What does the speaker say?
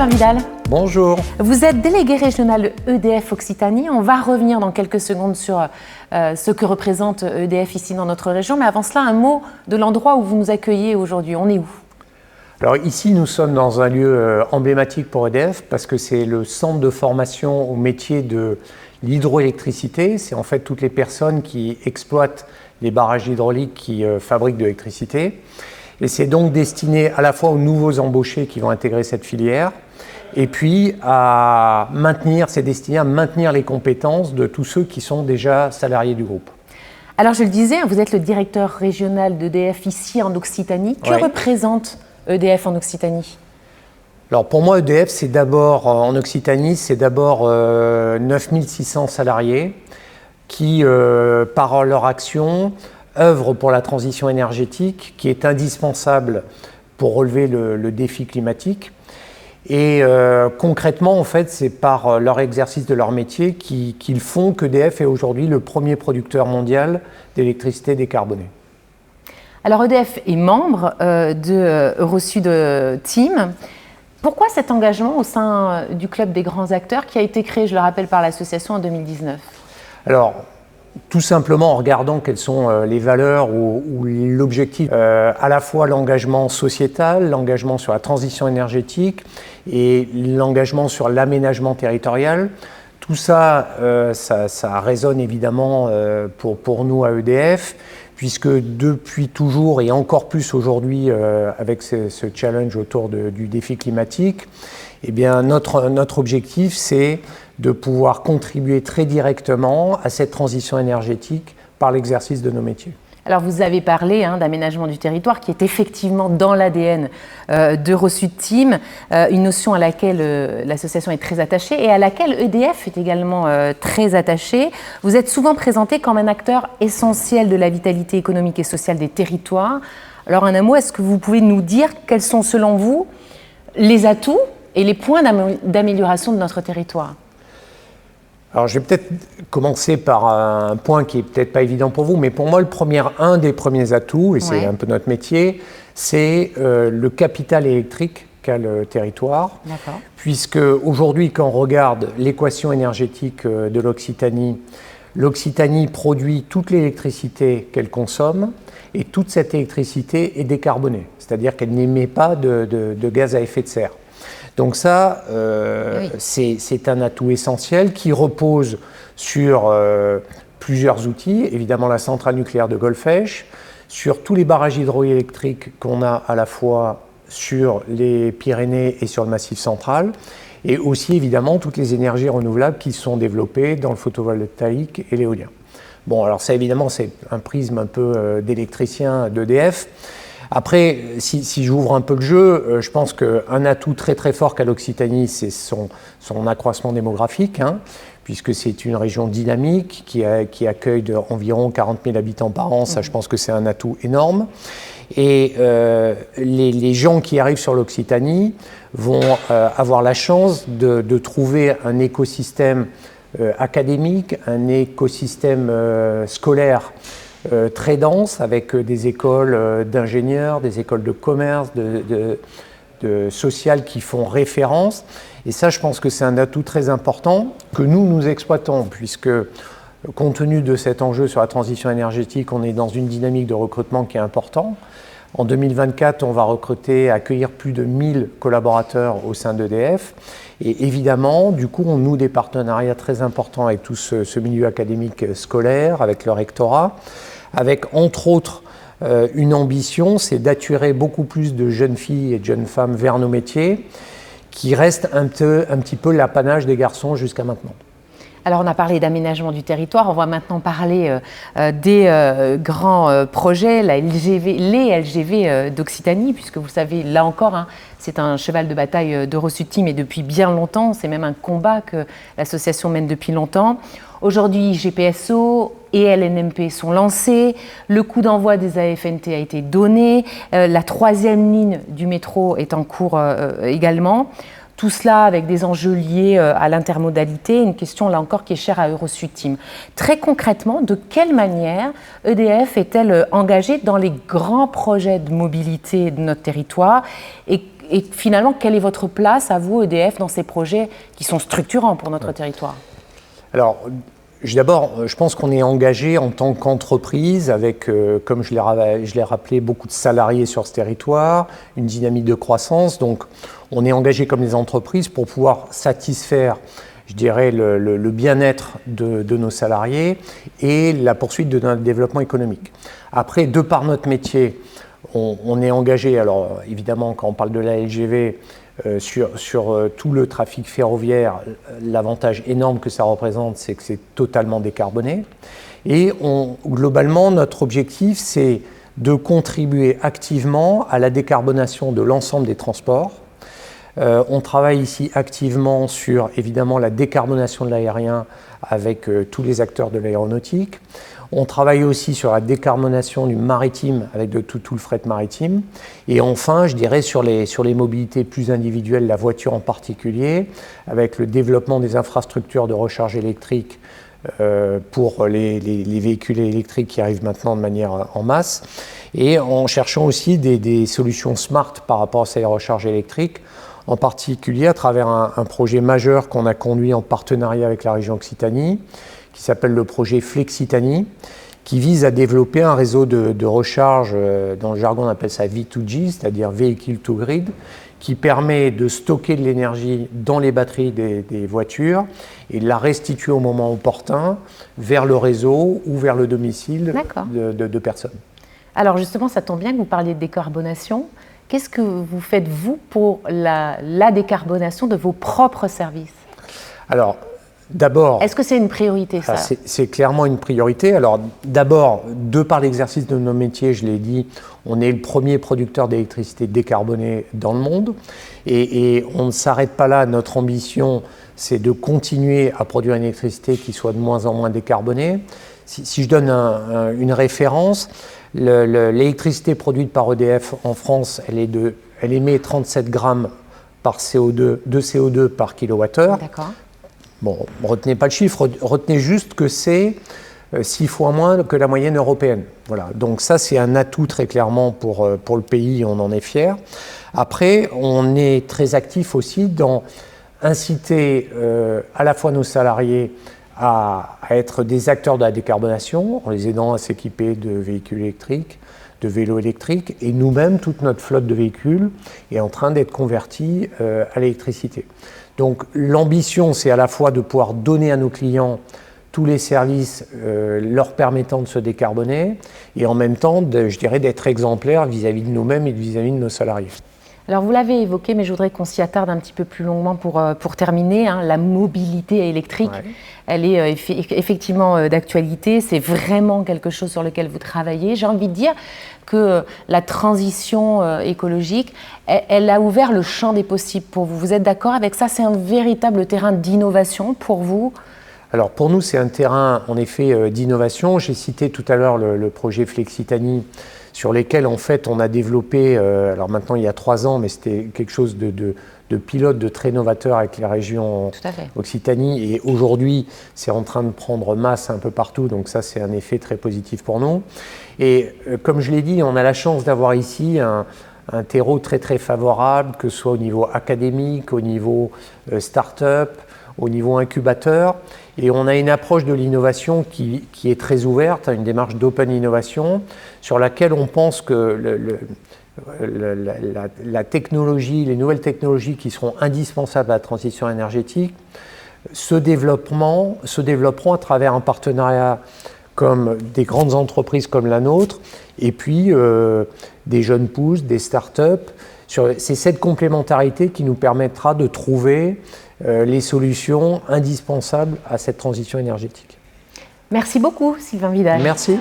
Sylvain Vidal. Bonjour. Vous êtes délégué régional EDF Occitanie. On va revenir dans quelques secondes sur ce que représente EDF ici dans notre région. Mais avant cela, un mot de l'endroit où vous nous accueillez aujourd'hui. On est où ? Alors ici, nous sommes dans un lieu emblématique pour EDF parce que c'est le centre de formation au métier de l'hydroélectricité. C'est en fait toutes les personnes qui exploitent les barrages hydrauliques qui fabriquent de l'électricité. Et c'est donc destiné à la fois aux nouveaux embauchés qui vont intégrer cette filière et puis c'est destiné à maintenir les compétences de tous ceux qui sont déjà salariés du groupe. Alors je le disais, vous êtes le directeur régional d'EDF ici en Occitanie. Que représente EDF en Occitanie ? Alors pour moi, EDF, c'est d'abord, en Occitanie, c'est d'abord 9600 salariés qui, par leur action, œuvrent pour la transition énergétique qui est indispensable pour relever le défi climatique. Et concrètement, en fait, c'est par leur exercice de leur métier qu'ils font qu'EDF est aujourd'hui le premier producteur mondial d'électricité décarbonée. Alors EDF est membre de Eurosud Team. Pourquoi cet engagement au sein du club des grands acteurs qui a été créé, je le rappelle, par l'association en 2019 ? Alors, tout simplement en regardant quelles sont les valeurs ou l'objectif, à la fois l'engagement sociétal, l'engagement sur la transition énergétique et l'engagement sur l'aménagement territorial. Tout ça, ça résonne évidemment pour nous à EDF, puisque depuis toujours et encore plus aujourd'hui avec ce challenge autour du défi climatique, eh bien, notre objectif, c'est de pouvoir contribuer très directement à cette transition énergétique par l'exercice de nos métiers. Alors vous avez parlé d'aménagement du territoire qui est effectivement dans l'ADN d'Eurosud Team, une notion à laquelle l'association est très attachée et à laquelle EDF est également très attachée. Vous êtes souvent présenté comme un acteur essentiel de la vitalité économique et sociale des territoires. Alors en un mot, est-ce que vous pouvez nous dire quels sont selon vous les atouts et les points d'amélioration de notre territoire ? Alors je vais peut-être commencer par un point qui est peut-être pas évident pour vous, mais pour moi un des premiers atouts, et c'est un peu notre métier, c'est le capital électrique qu'a le territoire. Puisque aujourd'hui, quand on regarde l'équation énergétique de l'Occitanie, l'Occitanie produit toute l'électricité qu'elle consomme et toute cette électricité est décarbonée, c'est-à-dire qu'elle n'émet pas de gaz à effet de serre. Donc ça, c'est un atout essentiel qui repose sur plusieurs outils, évidemment la centrale nucléaire de Golfech, sur tous les barrages hydroélectriques qu'on a à la fois sur les Pyrénées et sur le Massif central, et aussi évidemment toutes les énergies renouvelables qui sont développées dans le photovoltaïque et l'éolien. Bon, alors ça évidemment c'est un prisme un peu d'électricien d'EDF. Après, si j'ouvre un peu le jeu, je pense qu'un atout très très fort qu'a l'Occitanie, c'est son accroissement démographique, puisque c'est une région dynamique qui accueille environ 40 000 habitants par an. Ça, je pense que c'est un atout énorme. Et les gens qui arrivent sur l'Occitanie vont avoir la chance de trouver un écosystème académique, un écosystème scolaire très dense, avec des écoles d'ingénieurs, des écoles de commerce, de sociales qui font référence. Et ça, je pense que c'est un atout très important que nous exploitons, puisque compte tenu de cet enjeu sur la transition énergétique, on est dans une dynamique de recrutement qui est importante. En 2024, on va accueillir plus de 1000 collaborateurs au sein d'EDF. Et évidemment, du coup, on noue des partenariats très importants avec tout ce milieu académique scolaire, avec le rectorat, avec entre autres une ambition, c'est d'attirer beaucoup plus de jeunes filles et de jeunes femmes vers nos métiers, qui reste un petit peu l'apanage des garçons jusqu'à maintenant. Alors on a parlé d'aménagement du territoire, on va maintenant parler des grands projets, les LGV d'Occitanie, puisque vous savez, là encore, c'est un cheval de bataille d'Eurosud Team et depuis bien longtemps, c'est même un combat que l'association mène depuis longtemps. Aujourd'hui, GPSO et LNMP sont lancés, le coup d'envoi des AFNT a été donné, la 3e ligne du métro est en cours également. Tout cela avec des enjeux liés à l'intermodalité, une question là encore qui est chère à Eurosud Team. Très concrètement, de quelle manière EDF est-elle engagée dans les grands projets de mobilité de notre territoire et Et finalement, quelle est votre place à vous, EDF, dans ces projets qui sont structurants pour notre territoire? Alors, d'abord, je pense qu'on est engagé en tant qu'entreprise avec, comme je l'ai rappelé, beaucoup de salariés sur ce territoire, une dynamique de croissance. Donc, on est engagé comme des entreprises pour pouvoir satisfaire, je dirais, le bien-être de nos salariés et la poursuite de notre développement économique. Après, de par notre métier, on est engagé, alors évidemment, quand on parle de la LGV, sur tout le trafic ferroviaire, l'avantage énorme que ça représente, c'est que c'est totalement décarboné. Et globalement, notre objectif, c'est de contribuer activement à la décarbonation de l'ensemble des transports. On travaille ici activement sur, évidemment, la décarbonation de l'aérien avec tous les acteurs de l'aéronautique. On travaille aussi sur la décarbonation du maritime avec tout le fret maritime. Et enfin, je dirais sur les mobilités plus individuelles, la voiture en particulier, avec le développement des infrastructures de recharge électrique pour les véhicules électriques qui arrivent maintenant de manière en masse. Et en cherchant aussi des solutions smart par rapport à ces recharges électriques, en particulier à travers un projet majeur qu'on a conduit en partenariat avec la région Occitanie, qui s'appelle le projet Flexitanie, qui vise à développer un réseau de recharge, dans le jargon on appelle ça V2G, c'est-à-dire Vehicle to Grid, qui permet de stocker de l'énergie dans les batteries des voitures et de la restituer au moment opportun vers le réseau ou vers le domicile de personnes. Alors justement, ça tombe bien que vous parliez de décarbonation. Qu'est-ce que vous faites, vous, pour la décarbonation de vos propres services? Alors, d'abord... Est-ce que c'est une priorité, ça? C'est clairement une priorité. Alors, d'abord, de par l'exercice de nos métiers, je l'ai dit, on est le premier producteur d'électricité décarbonée dans le monde. Et on ne s'arrête pas là. Notre ambition, c'est de continuer à produire une électricité qui soit de moins en moins décarbonée. Si je donne une référence, l'électricité produite par EDF en France, elle émet 37 grammes de CO2 par kilowattheure. D'accord. Bon, retenez pas le chiffre, retenez juste que c'est 6 fois moins que la moyenne européenne. Voilà. Donc ça, c'est un atout très clairement pour le pays, on en est fiers. Après, on est très actif aussi dans inciter à la fois nos salariés à être des acteurs de la décarbonation, en les aidant à s'équiper de véhicules électriques, de vélos électriques, et nous-mêmes, toute notre flotte de véhicules est en train d'être convertie à l'électricité. Donc l'ambition, c'est à la fois de pouvoir donner à nos clients tous les services leur permettant de se décarboner, et en même temps, je dirais, d'être exemplaires vis-à-vis de nous-mêmes et vis-à-vis de nos salariés. Alors vous l'avez évoqué, mais je voudrais qu'on s'y attarde un petit peu plus longuement pour terminer. La mobilité électrique, elle est effectivement d'actualité. C'est vraiment quelque chose sur lequel vous travaillez. J'ai envie de dire que la transition écologique, elle a ouvert le champ des possibles pour vous. Vous êtes d'accord avec ça? C'est un véritable terrain d'innovation pour vous? Alors pour nous, c'est un terrain en effet d'innovation. J'ai cité tout à l'heure le projet Flexitanie, sur lesquels en fait on a développé, alors maintenant il y a 3 ans, mais c'était quelque chose de pilote, de très novateur avec les régions Occitanie, et aujourd'hui c'est en train de prendre masse un peu partout, donc ça c'est un effet très positif pour nous. Et comme je l'ai dit, on a la chance d'avoir ici un terreau très très favorable, que ce soit au niveau académique, au niveau start-up, au niveau incubateur, et on a une approche de l'innovation qui est très ouverte, une démarche d'open innovation, sur laquelle on pense que la technologie, les nouvelles technologies qui seront indispensables à la transition énergétique se développeront à travers un partenariat comme des grandes entreprises comme la nôtre, et puis des jeunes pousses, des start-up. C'est cette complémentarité qui nous permettra de trouver les solutions indispensables à cette transition énergétique. Merci beaucoup, Sylvain Vidal. Merci.